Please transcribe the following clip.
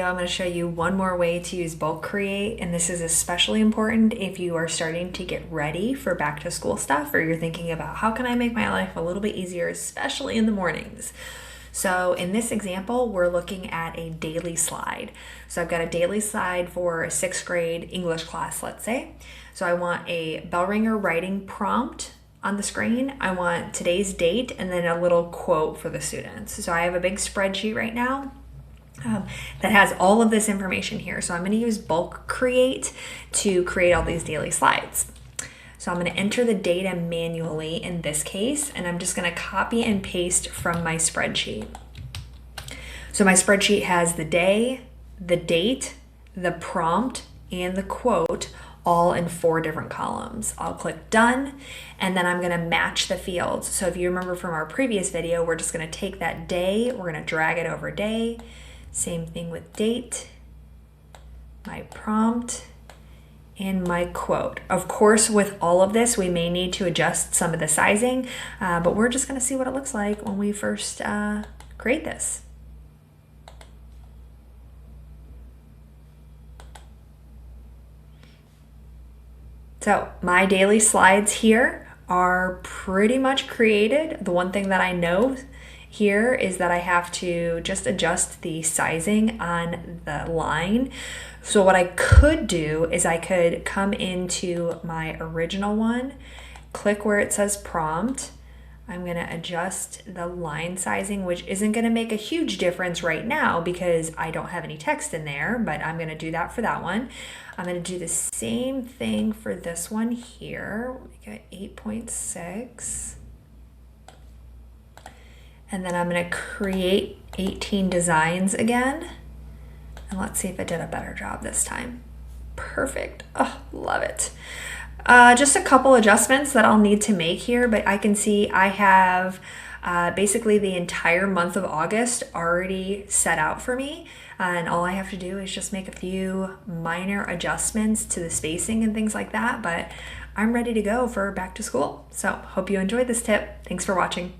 video, I'm going to show you one more way to use bulk create, and this is especially important if you are starting to get ready for back to school stuff, or you're thinking about how can I make my life a little bit easier, especially in the mornings. So in this example, we're looking at a daily slide. So I've got a daily slide for a 6th grade English class, let's say. So I want a bell ringer writing prompt on the screen. I want today's date and then a little quote for the students. So I have a big spreadsheet right now that has all of this information here. So I'm going to use bulk create to create all these daily slides. So I'm going to enter the data manually in this case, and I'm just going to copy and paste from my spreadsheet. So my spreadsheet has the day, the date, the prompt, and the quote all in 4 different columns. I'll click done, and then I'm going to match the fields. So if you remember from our previous video, we're just going to take that day, we're going to drag it over day. Same thing with date, my prompt, and my quote. Of course, with all of this, we may need to adjust some of the sizing, but we're just going to see what it looks like when we first create this. So my daily slides here are pretty much created. The one thing that I know here is that I have to just adjust the sizing on the line. So what I could do is I could come into my original one, click where it says prompt. I'm going to adjust the line sizing, which isn't going to make a huge difference right now because I don't have any text in there, but I'm going to do that for that one. I'm going to do the same thing for this one here. We got 8.6. And then I'm going to create 18 designs again. And let's see if it did a better job this time. Perfect. Oh, love it. Just a couple adjustments that I'll need to make here, but I can see I have basically the entire month of August already set out for me. And all I have to do is just make a few minor adjustments to the spacing and things like that. But I'm ready to go for back to school. So hope you enjoyed this tip. Thanks for watching.